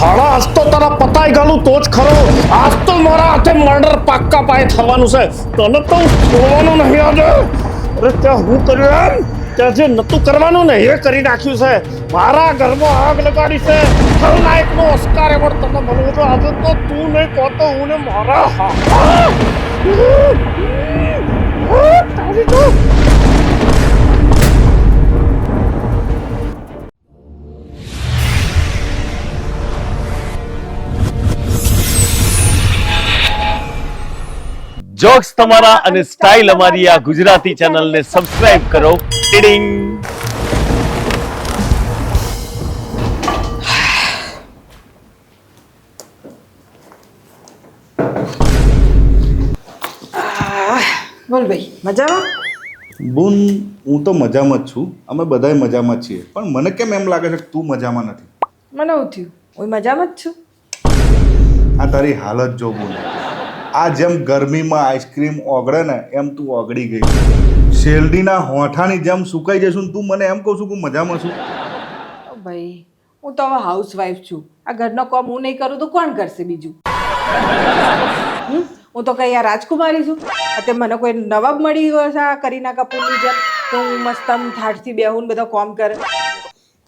હાડા આજ તો તારા પતાઈ ગાલું તો જ ખરો. આજ તો મારા હાથે મર્ડર પાક્કા પાયે થવાનું છે. તને તો છોડવાનું નહીં આજે. અરે ત્યાં હું કર્યું એમ ત્યાં જે નતું કરવાનું ને એ કરી નાખ્યું છે. મારા ઘરમાં આગ લગાડી છે. ખલનાયકનો ઓસ્કાર એવોર્ડ તને મળવો તો આજે તો તું નહીં કહો તો હું ને મારા તારી તો જોક્સ તમારા અને સ્ટાઇલ અમારી આ ગુજરાતી ચેનલને સબસ્ક્રાઇબ કરો. ટીડિંગ. બોલ ભાઈ મજામાં? બુન હું તો મજામાં જ છું. અમે બધાય મજામાં જ છીએ. પણ મને કેમ એમ લાગે છે કે તું મજામાં નથી? મને એવું થયું હું મજામાં જ છું. આ તારી હાલત જો બુન. આ જેમ ગરમીમાં આઈસ્ક્રીમ ઓગળે ને એમ તું ઓગળી ગઈ. શેરડીના હોઠાની જેમ સુકાઈ જશું ને તું મને એમ કહું છું કે હું મજામાં છું. ભાઈ હું તો હવે હાઉસવાઈફ છું. આ ઘરનો કામ હું નહીં કરું તો કોણ કરશે બીજું? હું તો કઈ આ રાજકુમારી છું? તે મને કોઈ નવાબ મળી ગયો છે આ કરીના કપૂરની જેમ તો હું મસ્ત આમ ઠાઠથી બેહું ને બધો કામ કરે.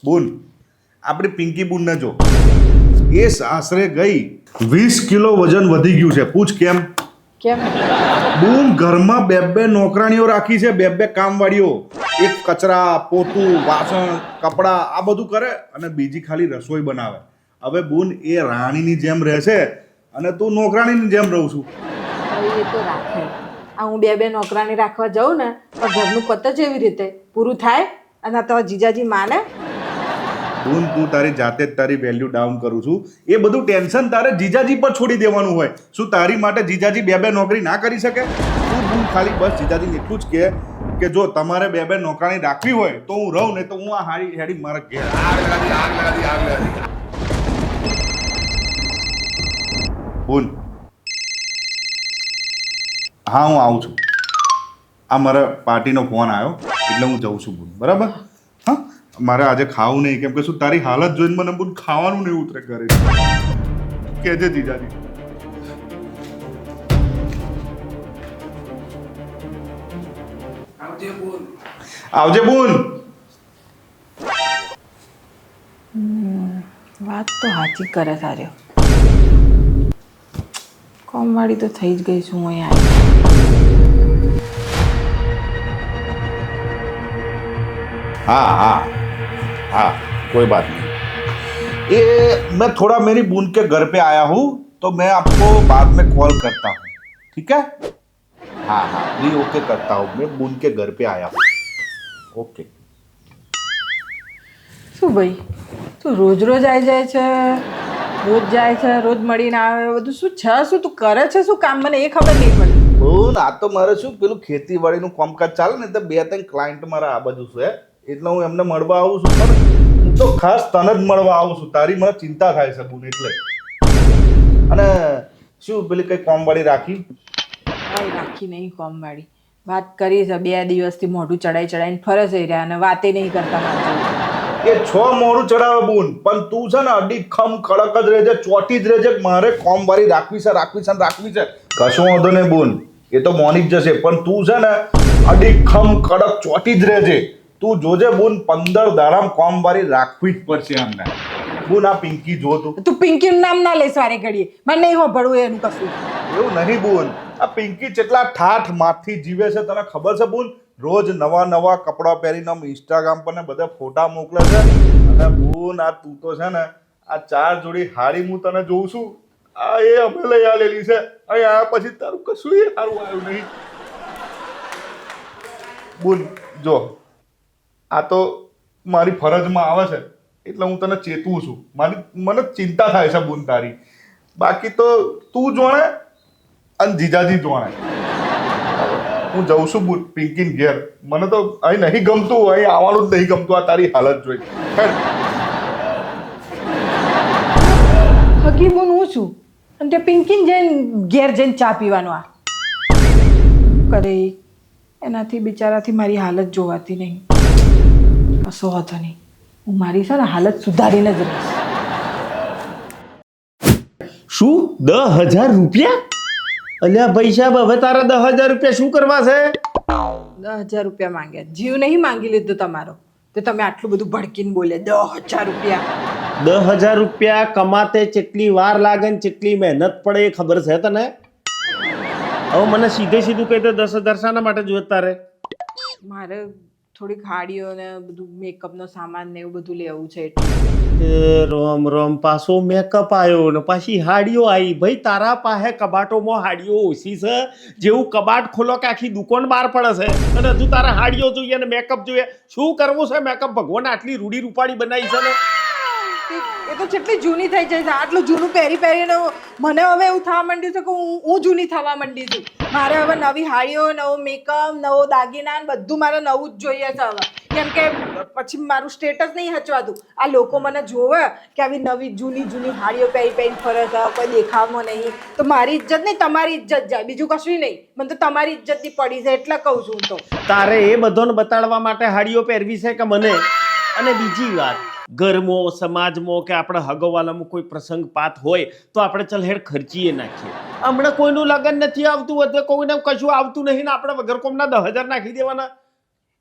બુન આપણી પિંકી બુનને જો એ સાસરે ગઈ 20 કિલો વજન વધી ગયું છે. પૂછ કેમ? કેમ? બુન ઘરમાં બે નોકરાણીઓ રાખી છે, બે કામવાળીઓ. એક કચરા પોતું વાસણ કપડા આ બધું કરે અને બીજી ખાલી રસોઈ બનાવે. હવે બુન એ રાણીની જેમ રહેશે અને તું નોકરાણીની જેમ રહું છું. એ તો રાખે. આ હું બે નોકરાણી રાખવા જાઉં ને તો ઘરનું પત જ એવી રીતે પૂરું થાય અને આ તો જીજાજી માને. બુન તું તારી જાતે જ તારી વેલ્યુ ડાઉન કરું છું. એ બધું ટેન્શન તારે જીજાજી પર છોડી દેવાનું હોય. શું તારી માટે જીજાજી બે નોકરી ના કરી શકે? તું બુન ખાલી બસ જીજાજીને એટલું જ કે જો તમારે બે નોકરાણી રાખવી હોય તો હું રહું ને તો હું આ હારી હેડી મારા ઘેર આગ લાગી. બુન હા હું આવું છું. આ મારા પાર્ટીનો ફોન આવ્યો એટલે હું જઉં છું બુન. બરાબર? હા મારે આજે ખાવું નહીં કેમ કે શું તારી હાલત જોઈને મને બુન ખાવાનું નહીં ઉતરે કરે. કેજે જીજાજી. આવજે બુન. વાત તો સાચી કરે સારી. કોમવાળી તો થઈ જ ગઈ છું હું અહીંયા. हाँ हाँ हाँ कोई बात नहीं. ये मैं थोड़ा मेरी बून के घर पे आया हूँ तो मैं आपको बाद में कॉल करता हूँ. ठीक है? हाँ हाँ नहीं ओके करता हूँ. मैं बून के घर पे आया हूँ. ओके. શું ભાઈ તું રોજ રોજ આવી જાય છે, રોજ જાય છે, રોજ મળીને આવે, બધું શું છે? શું તું કરે છે? શું કામ મને એ ખબર નહીં પડતી. બૂન આ તો મારે શું પેલું ખેતીવાડીનું કામકાજ ચાલે ને તો 2-3 ક્લાયન્ટ મારા આ બાજુ છે એટલે હું એમને મળવા આવું છું. પણ હું તો ખાસ તને જ મળવા આવું છું. તારી મને ચિંતા થાય છે બુન એટલે. અને શું પેલી કઈ કોમવાળી રાખી? કઈ રાખી નહીં કોમવાળી. વાત કરી છે 2 દિવસથી મોઢું ચડાઈને ફરે છે રહ્યા અને વાતે નહીં કરતા મારી. એ 6 મોડું ચડાવે બુન પણ તું છે ને અડીખમ કડક જ રહેજે, ચોટી જ રહેજે. મારે કોમવાળી રાખવી છે. કશું વાંધો નહીં બુન એ તો મોની જ જશે પણ તું છે ને અડીખમ કડક ચોટી જ રહેજે. તું જોજે બુન 15 દાડામાં કોમવાળી રાખવી જ પડશે અમને. બુન આ પિંકી જો તું પિંકીનું નામ ના લઈશ વારે ઘડીએ. મને નહીં હોભળવું એનું કશું. એવું નહીં બુન. આ પિંકી કેટલા ઠાઠ માથી જીવે છે તને ખબર છે બુન? રોજ નવા કપડાં પહેરીને આમ ઇન્સ્ટાગ્રામ પર ને બધા ફોટા મોકલે છે. અને બુન આ તું તો છે ને આ 4 જોડી હાડી હું તને જોઉં છું આ એ અમે લઈ આલેલી છે. અહીં આયા પછી તારું કશું સારું આવ્યું નહીં. બુન જો આ તો મારી ફરજમાં આવે છે એટલે હું તને ચેતવું છું. મને ચિંતા થાય છે બુન તારી. બાકી તો તું જોણે અને જીજાજી જોણે. હું જઉં છું બુન પિંકીન ઘેર. મને તો અહીં નહીં ગમતું, અહીં આવવાનું જ નહીં ગમતું આ તારી હાલત જોઈ. હકીમું હું છું અને તે પિંકીને જઈને ઘેર જઈને ચા પીવાનો આ કરે એનાથી બિચારાથી મારી હાલત જોવાતી નહીં. કશો હતો નહીં. હું મારી છે ને હાલત સુધારીને જ રહીશ. શું 10,000 રૂપિયા? અલ્યા ભાઈ સાહેબ, હવે તારા 10,000 રૂપિયા શું કરવા છે? 10,000 રૂપિયા માંગ્યા, જીવ નહીં માંગી લીધો તમારો, તો તમે આટલું બધું ભડકીને બોલે 10,000 રૂપિયા. 10,000 રૂપિયા કમાતે કેટલી વાર લાગે ને કેટલી મહેનત પડે એ ખબર છે તને? હવે મને સીધે સીધું કહી દે 10,000 શાના માટે જોઈએ તારે? મારે થોડીક હાડીઓ ને બધું મેકઅપનો સામાન ને એવું બધું લેવું છે એટલે. એ રોમ રોમ, પાછો મેકઅપ આવ્યો ને પાછી હાડીઓ આવી. ભાઈ તારા પાસે કબાટોમાં હાડીઓ ઓછી છે. જેવું કબાટ ખોલો કે આખી દુકાન બહાર પડે છે, અને હજુ તારા હાડીઓ જોઈએ ને મેકઅપ જોઈએ. શું કરવું છે મેકઅપ? ભગવાન આટલી રૂડી રૂપાળી બનાવી છે ને. એ તો કેટલી જૂની થઈ જાય છે. આટલું જૂનું પહેરી પહેરીને મને હવે એવું થવા માંડ્યું છે કે હું જૂની થવા માંડી છું. મારે હવે નવી હાડીઓ, નવો મેકઅપ, નવો દાગીના ને બધું મારે નવું જ જોઈએ છે હવે. કેમ કે પછી મારું સ્ટેટસ નહીં હચવાતું. આ લોકો મને જોવે કે આવી નવી જૂની જૂની હાડીઓ પહેરી પહેરીને ફરે છે, કોઈ દેખાવમાં નહીં, તો મારી ઇજ્જત નહીં તમારી ઇજ્જત જાય, બીજું કશું નહીં. મને તો તમારી ઇજ્જતની પડી છે એટલે કહું છું. તો તારે એ બધાને બતાડવા માટે હાડીઓ પહેરવી છે કે મને? અને બીજી વાત, ઘરમાં સમાજમાં કે આપણે હગવાલામાં કોઈ પ્રસંગ પાત હોય તો આપણે ચલ હેડ ખર્ચીએ નાખીએ. હમણાં કોઈનું લગ્ન નથી આવતું, એટલે કોઈને કશું આવતું નહીં ને આપણે વગર કોમના 10,000 નાખી દેવાના.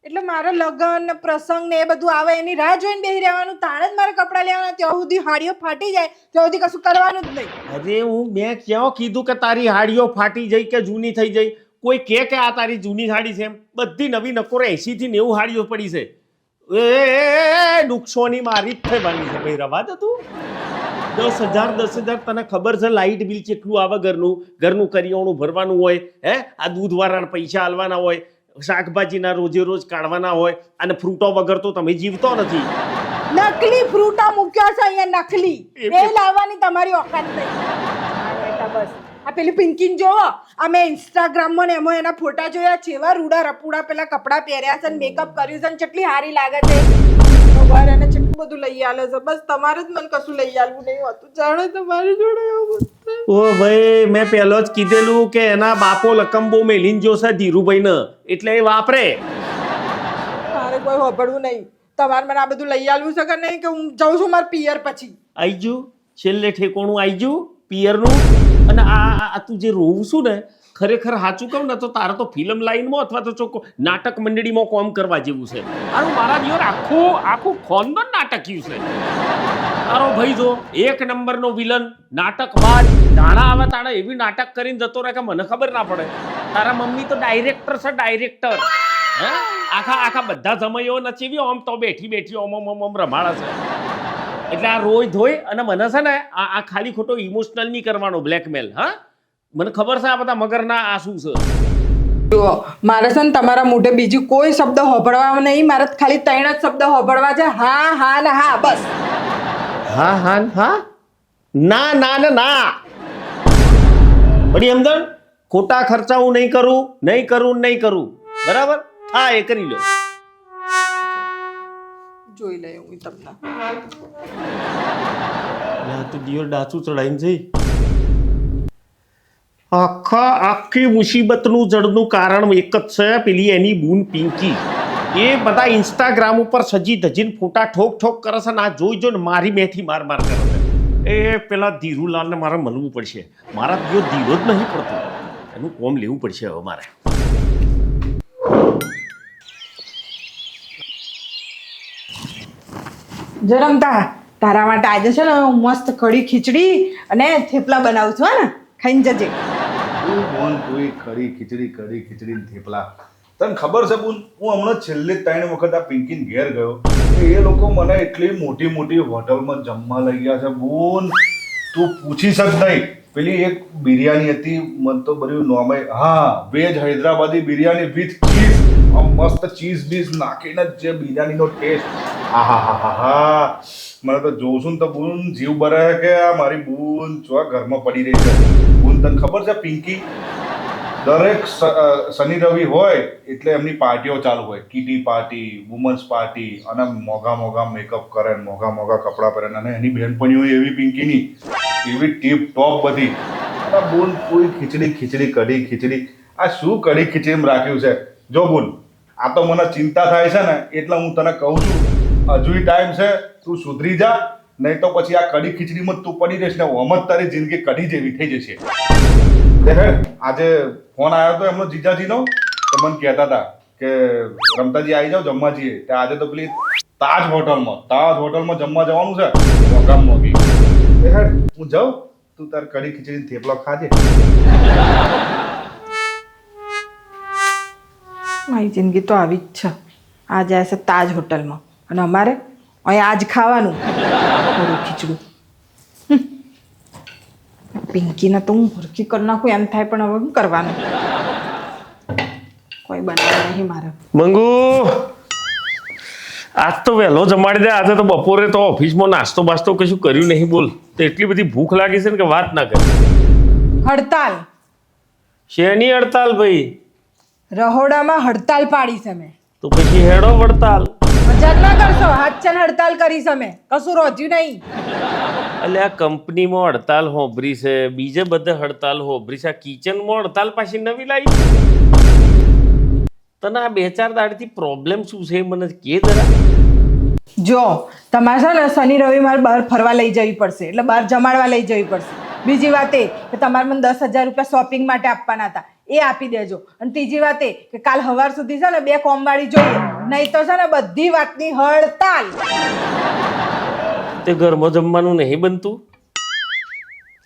એટલે મારે લગ્ન ને પ્રસંગ ને એ બધું આવે એની રાહ જોઈને બેસી રહેવાનું, તાણે જ મારે કપડાં લેવાના. ત્યાં સુધી હાડીઓ ફાટી જાય ત્યાં સુધી કશું કરવાનું જ નહીં. અરે મેં ક્યાં કીધું કે તારી હાડીઓ ફાટી જાય કે જૂની થઈ જાય? કોઈ કે આ તારી જૂની હાડી છે એમ? બધી નવી નકોરે 80 થી 90 હાડીઓ પડી છે. એ નુકસાની મારી જ થવાની છે ભાઈ. રવા દે તું. 10,000 તને ખબર છે લાઇટ બિલ કેટલું આવે? ઘરનું કરિયાણું ભરવાનું હોય, હે આ દૂધ વાળાના પૈસા આલવાના હોય, શાકભાજીના રોજે રોજ કાઢવાના હોય, અને ફ્રૂટો વગર તો તમે જીવતો નથી. નકલી ફ્રૂટા મૂક્યા છે અહીંયા, નકલી એ લાવવાની તમારી ઓકાત નહીં. બસ આ પેલી પિંકીને જોવો, આ મેં ઇન્સ્ટાગ્રામમાં ને એમાં એના ફોટા જોયા છે, એવા રૂડા રપુડા પેલા કપડાં પહેર્યા છે ને મેકઅપ કર્યું છે ને કેટલી સારી લાગે છે. બહાર એને કેટલું બધું લઈ આલે છે. બસ તમારે જ મને કશું લઈ આલવું નહીં હોતું. જાણે તમારી જોડે એવું. ઓ ભાઈ, મેં પહેલો જ કીધેલું કે એના બાપો લકંબો મેલીન જોશે ધીરુભાઈને, એટલે એ વાપરે. મારે કોઈ હોભળવું નહીં. તમારે મને આ બધું લઈ આલવું છે કે નહીં, કે હું જાઉં છું મારા પિયર પછી. આઈ ગયું છેલ્લે ઠેકોણું, આઈ ગયું પિયરનું. અને આ તું જે રોવું છું ને, ખરેખર સાચું કહું ને તો તારે તો ફિલ્મ લાઈનમાં અથવા તો ચોખ્ખો નાટક મંડળીમાં કામ કરવા જેવું છે. આનું મારા દિયોર આખું ખાનદાન નાટક્યું છે. તારો ભાઈ જો 1 નંબરનો વિલન, નાટકબાજ, ધાણા આવે તાણે એવી નાટક કરીને જતો રહે કે મને ખબર ના પડે. તારા મમ્મી તો ડાયરેક્ટર છે, ડાયરેક્ટર. હે આખા બધા જમાઈઓ નચેવી આમ તો બેઠી ઓમ રમાડા છે. એટલે આ રોય ધોય અને મને છે ને આ ખાલી ખોટો ઇમોશનલ નહીં કરવાનો, બ્લેકમેલ. હા, મને ખબર છે આ બધા મગરના આ શું છે. જુઓ, મારે છે ને તમારા મોઢે બીજું કોઈ શબ્દ હોભળવા નહીં. મારે ખાલી 3 જ શબ્દ હોભળવા છે. હા હા ને હા, બસ. હા હા હા, ના ના ને ના. બડી સમજણ? ખોટા ખર્ચા હું નહીં કરું. બરાબર? હા, એ કરી લો. જોઈ લે હું તમને. તો દિયોર ડાચું ચડાઈને જઈ. આખી મુસીબતનું જડનું કારણ એક જ છે, પેલી એની બૂન પિંકી. એ બધા ઇન્સ્ટાગ્રામ ઉપર સજી ધજીને ફોટા ઠોક કરે છે ને આ જોઈ મારી મેથી માર કરે છે. એ પેલા ધીરુલાલને મારે મળવું પડશે. મારા દિયો ધીરો જ નહીં પડતો, એનું કોમ લેવું પડશે હવે મારે. જરમતા તારા માટે આજે છે ને હું મસ્ત કઢી ખીચડી અને થેપલા બનાવું છું. ને ખાઈને જજે. બોન તું કઢી ખીચડી થેપલા. તને ખબર છે બોન, હું હમણાં છેલ્લે 3 વખત આ પિંકીને ઘેર ગયો, એ લોકો મને એટલી મોટી હોટલમાં જમવા લઈ ગયા છે બોન, તું પૂછી શક નહીં. પેલી એક બિરયાની હતી, મને તો બધું નોર્મલ, હા veg Hyderabadi biryani with cheese, મસ્ત ચીઝ બીઝ નાખીને જે બિરયાનીનો ટેસ્ટ, હા મને તો જોઉં છું ને તો બોન જીવ બરે કે આ મારી બૂન જો ઘરમાં પડી રહી છે. બૂન તને ખબર છે પિંકી, દરેક શનિ રવિ હોય એટલે એમની પાર્ટીઓ ચાલુ હોય, કીટી પાર્ટી, વુમન્સ પાર્ટી, અને મોંઘા મેકઅપ કરે, મોંઘા કપડાં પહેરે, અને એની બહેનપણીઓ એવી પિંકીની એવી ટીપ ટોપ બધી. અને બોન કોઈ ખીચડી કઢી ખીચડી, આ શું કઢી ખીચડીમાં રાખ્યું છે? જો બોન, આ તો મને ચિંતા થાય છે ને એટલે હું તને કહું છું, હજુ ટાઈમ છે, તું સુધરી જા નહીં તો પછી આ કઢી ખીચડીમાં જ તું પડી રહીશ ને આમ જ તારી જિંદગી કઢી જેવી થઈ જશે. દેખ આજે ફોન આવ્યો તો એમનો જીજાજીનો, તો મને કહેતા હતા કે રમતાજી આવી જાઓ જમવા જઈએ. તે આજે તો પેલી તાજ હોટલમાં જમવા જવાનું છે, મોગામ મોગી. દેખ હું જાઉં, તું તાર કઢી ખીચડી થેપલો ખાજે. મારી જિંદગી તો આવી જ છે. આ જાય છે તાજ હોટલમાં અને અમારે અહીંયા આજ ખાવાનું થોડું ખીચડું. પિંકીને તો હું ભરખી કરી નાખું એમ થાય, પણ હવે શું કરવાનું, કોઈ બનાવે નહીં મારે. મંગુ આજ તો વહેલો જમાડી દે. આજે તો બપોરે તો ઓફિસમાં નાસ્તો બાસ્તો કશું કર્યું નહીં. બોલ, તો એટલી બધી ભૂખ લાગી છે ને કે વાત ના કરે. હડતાલ, શેની હડતાલ ભાઈ? રહોડામાં હડતાલ પાડી છે મેં. તો પછી હેડો વડતાલ. મજાક ના કરશો, હાચન હડતાલ કરી છે મેં, કશું રોજ્યું નહીં. એટલે આ કંપનીમાં હડતાલ હોભરી છે, બીજે બધે હડતાલ હોભરી છે, આ કિચનમાં હડતાલ પાછી નવી લાવી. તને આ 2-4 દાડથી પ્રોબ્લેમ શું છે મને કે જરા. જો તમારે છે ને શનિ રવિ મારે બહાર ફરવા લઈ જવી પડશે, એટલે બહાર જમાડવા લઈ જવી પડશે. બીજી વાત એ કે તમારે મને 10,000 રૂપિયા શોપિંગ માટે આપવાના હતા, એ આપી દેજો. અને ત્રીજી વાત એ કે કાલ સવાર સુધી છે ને 2 કોમવાળી જોઈએ, નહીં તો છે ને બધી વાતની હડતાલ. તે ઘરમાં જમવાનું નહીં બનતું?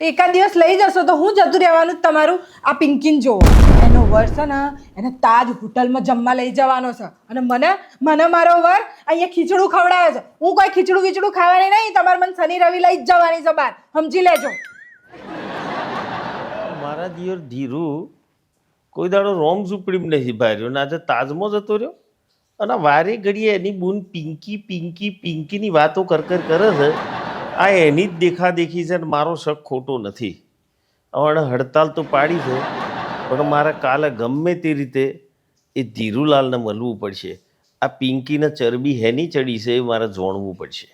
એકાદ દિવસ લઈ જશો તો હું જતું રહેવાનું તમારું. આ પિંકીને જોવો, એનો વર છે ને એને તાજ હોટલમાં જમવા લઈ જવાનો છે, અને મને મારો વર અહીંયા ખીચડું ખવડાવે છે. હું કોઈ ખીચડું ખાવાની નહીં, તમારે મને શનિ રવિ લઈ જ જવાની છે બહાર, સમજી લેજો. મારા દિયર ધીરુ કોઈ દાડો રોમ ઝૂંપડીમાં નથી ભાર્યો ને આજે તાજમાં જતો રહ્યો. અને વારે ઘડીએ એની બૂન પિંકીની વાતો કરે છે. આ એની જ દેખાદેખી છે ને મારો શક ખોટો નથી. હવે હડતાલ તો પાડી છે, પણ મારે કાલે ગમે તે રીતે એ ધીરુલાલને મળવું પડશે. આ પિંકીને ચરબી હેની ચડી છે એ મારે જાણવું પડશે.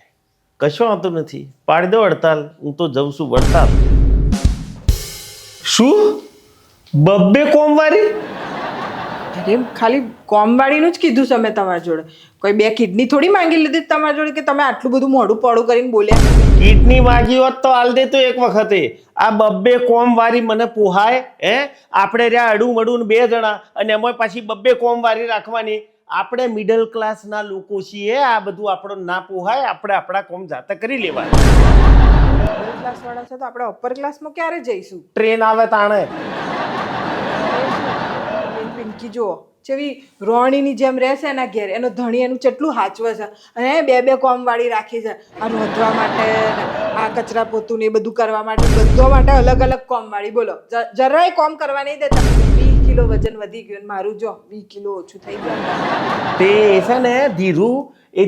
કશો વાંધો નથી, પાડી દો હડતાલ, હું તો જઉં છું વડતાલ. શું 2 કોમવારી? અરે ખાલી કોમવાળીનું જ કીધું છે મેં તમારી જોડે, કોઈ 2 કિડની થોડી માંગી લીધી તમારી જોડે કે તમે આટલું બધું મોઢું પોળું કરીને બોલ્યા. કિડની માગી હોત તો હાલ દે તો એક વખતે. આ 2 કોમવારી મને પોહાય? આપણે રહ્યા અડું મડું 2 જણા, અને એમાં પાછી 2 કોમવારી રાખવાની. આપણે મિડલ ક્લાસના લોકો છીએ, આ બધું આપણો ના પોહાય. આપણે આપણા કોમ જાતે કરી લેવા. મિડલ ક્લાસ વાળા છે તો આપણે અપર ક્લાસમાં ક્યારે જઈશું? ટ્રેન આવે તાણે. પિંકી જુઓ જેવી રોણીની જેમ રહેશે એના ઘેર, એનો ધણી એનું કેટલું હાચવે છે, અને 2 કોમવાળી રાખી છે. આ રોધવા માટે, આ કચરા પોતું ને એ બધું કરવા માટે, બધા માટે અલગ અલગ કોમવાળી. બોલો, જરાય કોમ કરવા નહીં દેતા. 20 કિલો વજન વધી ગયું, મારું જો 20 કિલો ઓછું થઈ ગયું. તે છે ને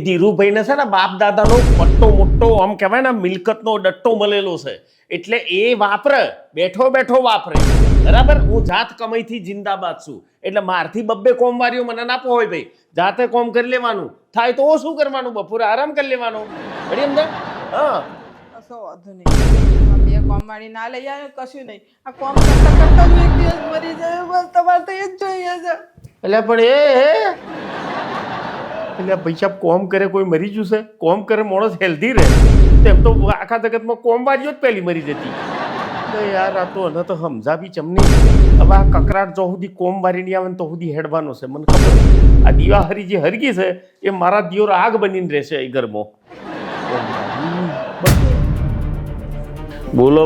ધીરુભાઈને છે ને બાપ દાદાનો પટ્ટો મોટો આમ કહેવાય ને મિલકતનો ડટ્ટો મળેલો છે, એટલે એ વાપરે, બેઠો વાપરે. બરાબર? હું જાત કમાઈથી જિંદાબાદ છું, એટલે મારથી 2 કોમવારીઓ મને ના હોય ભાઈ. જાતે કોમ કરી લેવાનું થાય તો શું કરવાનું, બપોરે આરામ કરી લેવાનો. બરાબર સમજે? હા, કશો વાંધો નહીં. 2 કોમવાળી ના લઈ આવે કશું નહીં. આ કોમ કરતા જ એક દિવસ મરી જાય, બસ તમારે તો એ જ જોઈએ છે. એટલે પણ એટલે પૈસા કોમ કરે કોઈ મરી જશે? કોમ કરે માણસ હેલ્ધી રહે. તેમ તો આખા જગતમાં કોમવારીઓ જ પહેલી મરી જતી. યાર આ તો એને તો સમજાવી ચમની. હવે આ કકરાટ જો સુધી કોમવારી નહીં આવે ને તો સુધી હેડવાનો છે, મને ખબર છે. આ દિવાહરી જે હરગી છે એ મારા દિયોર આગ બનીને રહેશે એ ઘરમાં.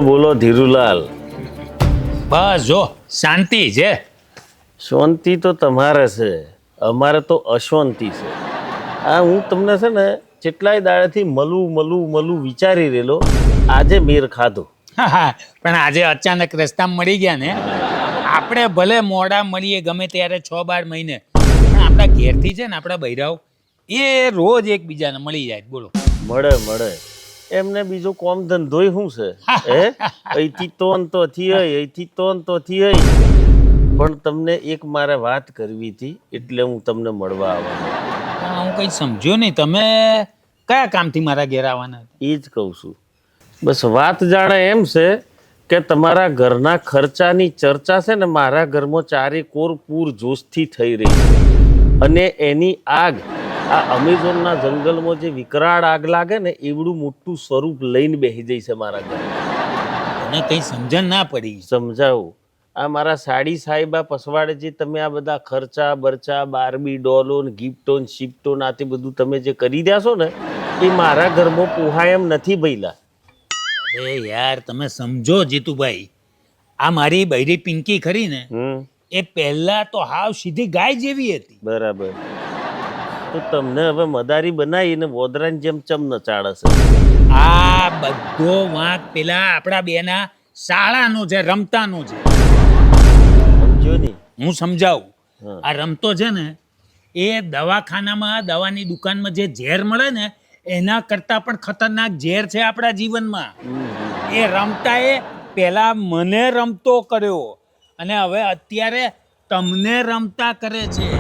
બોલો ધીરુલાલ. બસ જો શાંતિ છે. શાંતિ તો તમારે છે, અમારે તો અશાંતિ છે. આ હું તમને છે ને કેટલાય દાડેથી મળું વિચારી રહેલો, આજે મેર ખાધો. હા, પણ આજે અચાનક રસ્તામાં મળી ગયા ને. આપણે ભલે મોડા મળીએ ગમે ત્યારે 6-12 મહિને, પણ આપણા ઘેરથી છે ને આપણા બૈરાઓ એ રોજ એકબીજાને મળી જાય. બોલો, મળે એમને બીજો કોમ ધંધોય શું છે? અહીંથી તો થી પણ તમને એક મારે વાત કરવી હતી, એટલે હું તમને મળવા આવવાનો. હું કઈ સમજ્યો નહીં, તમે કયા કામથી મારા ઘેર આવવાના? એ જ કહું છું. બસ વાત જાણે એમ છે કે તમારા ઘરના ખર્ચાની ચર્ચા છે ને મારા ઘરમાં ચારે કોર પૂર જોશથી થઈ રહી છે, અને એની આગ આ અમેઝોનના જંગલમાં જે વિકરાળ આગ લાગે ને એવડું મોટું સ્વરૂપ લઈને બેસી જઈ છે મારા ઘરે. મને કઈ સમજણ ના પડી. સમજાવું. આ મારા સાડી સાહેબા પસવાડે જે તમે આ બધા ખર્ચા બરચા બારબી ડોલો ને ગિફ્ટો ને શિફ્ટો ને આ તે બધું તમે જે કરી રહ્યા છો ને એ મારા ઘરમાં પોહાય એમ નથી ભઈલા. અરે યાર તમે સમજો જીતુભાઈ, આ મારી બૈરી પિંકી ખરી ને એ પહેલા તો હાવ સીધી ગાય જેવી હતી. બરાબર. તો તમને હવે મદારી બનાવીને વોદરાની જેમ ચમ નચાડે છે. આ બધો વાંક પેલા આપણા બેના શાળાનો છે, રમતાનો છે. સમજો ને? હું સમજાવું. હા. આ રમતો છે ને એ દવાખાનામાં દવાની દુકાનમાં જે ઝેર મળે ને એના કરતા પણ ખતરનાક ઝેર છે આપણા જીવનમાં. એ રમતા એ પેલા મને રમતો કર્યો અને હવે અત્યારે તમને રમતા કરે છે.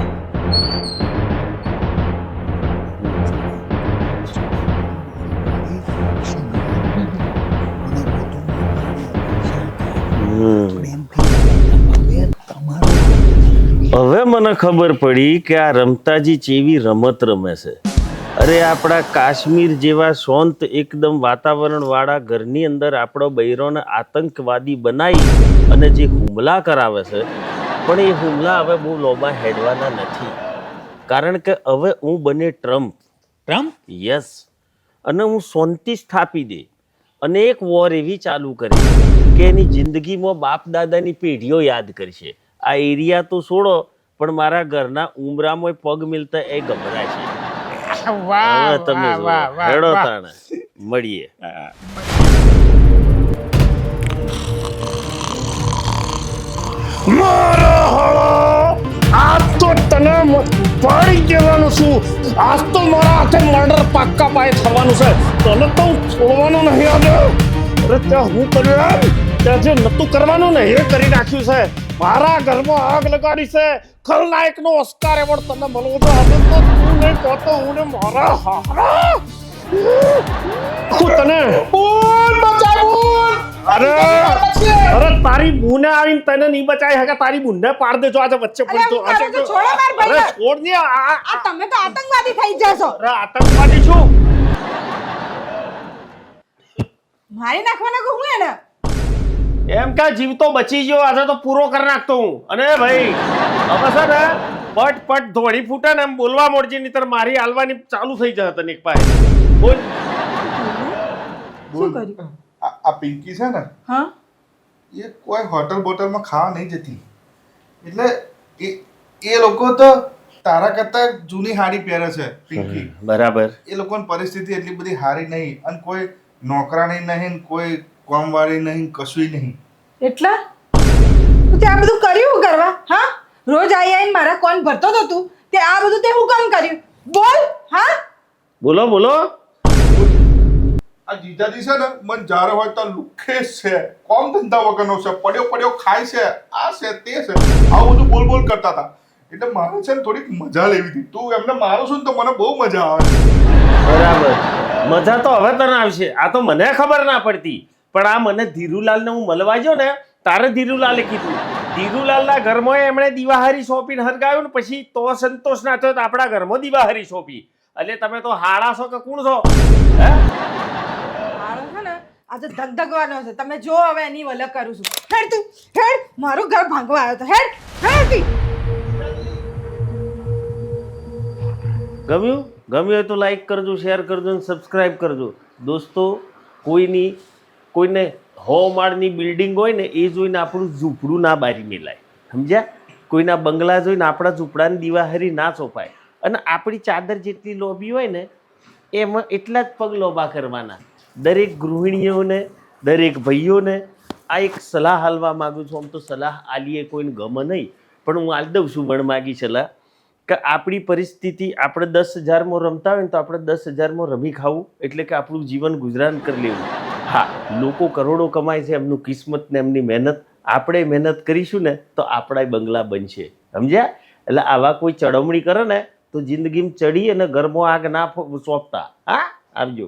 હવે મને ખબર પડી કે આ રમતાજી ચેવી રમત રમે છે. અરે આપણા કાશ્મીર જેવા શાંત એકદમ વાતાવરણ વાળા ઘરની અંદર આપણો બૈરોને આતંકવાદી બનાવી અને જે હુમલા કરાવે છે પણ એ હુમલા હવે બહુ લોબા હેડવાના નથી. કારણ કે હવે હું બને ટ્રમ્પ. ટ્રમ્પ? યસ. અને હું શાંતિ સ્થાપી દે અને એક વોર એવી ચાલુ કરી કે એની જિંદગીમાં બાપ દાદાની પેઢીઓ યાદ કરશે. આ એરિયા તો છોડો પણ મારા ઘરના ઉમરામાં પગ મિલતા એ ગભરાય છે. હવે તમે જુઓ. હેડો તાણે મળીએ. મારા હાળા, આજ તો તને પાડી દેવાનું છું. આજ તો મારા હાથે મર્ડર પાક્કા પાયે થવાનું છે. તને તો હું છોડવાનું નહીં આજે. અરે ત્યાં હું કર્યું એમ ત્યાં જે નતું કરવાનું ને એ કરી નાખ્યું છે. મારા ઘરમાં આગ લગાડી છે. ખલનાયકનો ઓસ્કાર એવોર્ડ તને મળવો છે. હવે તો તું નહીં કહેતો હું ને મારા હારા હું તને બોલ બચાવ બોલ. અરે તારી બુને આવીને તને નહીં બચાય હકે. તારી બુને પાડ દેજો આજે વચ્ચે પડી તો. અરે હું કરું છું, છોડો માર ભાઈને. અરે છોડ દે. આ તમે તો આતંકવાદી થઈ જશો. અરે આતંકવાદી છું. મારી નાખવાના કે હું એને એમ કે જીવતો બચી ગયો આજે તો પૂરો કરી નાખતો હું. અને ભાઈ હવે છે ને પટ પટ ધોળી ફૂટે ને એમ બોલવા મોડજે નહીતર મારી હાલવાની ચાલુ થઈ જશે તને એક પાસે. બોલ. શું કર્યું? આ પિંકી છે ને હા એ કોઈ હોટલ બોટલમાં ખાવા નહીં જતી. એટલે એ લોકો તો તારા કરતા જૂની હાડી પહેરે છે પિંકી. બરાબર. એ લોકોની પરિસ્થિતિ એટલી બધી સારી નહીં અને કોઈ નોકરાણી નહીં કોઈ કામવાળી નહીં કશું નહીં. એટલા તું તે આ બધું કર્યું કરવા? હા રોજ આવીને મારા કોણ ભરતો તો તું તે આ બધું તે હું કામ કર્યું? બોલ. હા બોલો બોલો. આ જીજાજી છે ને મન જ્યારે હોય તો લુખે છે, કોમ ધંધા વગરનો છે, પડ્યો પડ્યો ખાય છે, આ છે તે છે, આવું બધું બોલ બોલ કરતા હતા. એટલે મારે છે ને થોડીક મજા લેવી હતી. તું એમને મારું છું ને તો મને બહુ મજા આવે. બરાબર. મજા તો હવે તને આવશે. આ તો મને ખબર ના પડતી પણ આ મને ધીરુલાલને હું મળવા ગયો ને તારે ધીરુલાલે કીધું. ધીરુલાલના ઘરમાં એમણે દિવાહરી સોંપીને હરગાવ્યું ને પછી તો સંતોષ ના થયો તો આપણા ઘરમાં દિવાહરી સોંપી. એટલે તમે તો હાડા છો કે કોણ છો? હે મારો છે ને આજે ધગધગવાનો છે. તમે જો હવે એની વલક કરું છું. હેડ તું હેડ. મારું ઘર ભાંગવા આવ્યો તો હેડ હેડ તી. ગમ્યું? ગમ્યું હોય તો લાઈક કરજો, શેર કરજો અને સબસ્ક્રાઈબ કરજો. દોસ્તો કોઈને 100 માળની બિલ્ડિંગ હોય ને એ જોઈને આપણું ઝૂંપડું ના બારી મેલાય. સમજ્યા? કોઈના બંગલા જોઈને આપણા ઝૂંપડાની દિવાહરી ના સોંપાય. અને આપણી ચાદર જેટલી લોબી હોય ને એમાં એટલા જ પગ લોબા કરવાના. દરેક ગૃહિણીઓને દરેક ભાઈઓને આ એક સલાહ હાલવા માગું છું. આમ તો સલાહ આલીએ કોઈને ગમે નહીં પણ હું આલ દઉં છું વણ માગી સલાહ કે આપણી પરિસ્થિતિ આપણે 10,000માં રમતા હોય ને તો આપણે 10,000માં રમી ખાવું એટલે કે આપણું જીવન ગુજરાન કરી લેવું. હા લોકો કરોડો કમાય છે એમનું કિસ્મત ને એમની મહેનત. આપણે મહેનત કરીશું ને તો આપણા બંગલા બનશે. સમજ્યા? એટલે આવા કોઈ ચડવણી કરે ને તો જિંદગીમાં ચડી અને ઘરમાં આગ ના સોંપતા. હા આવજો.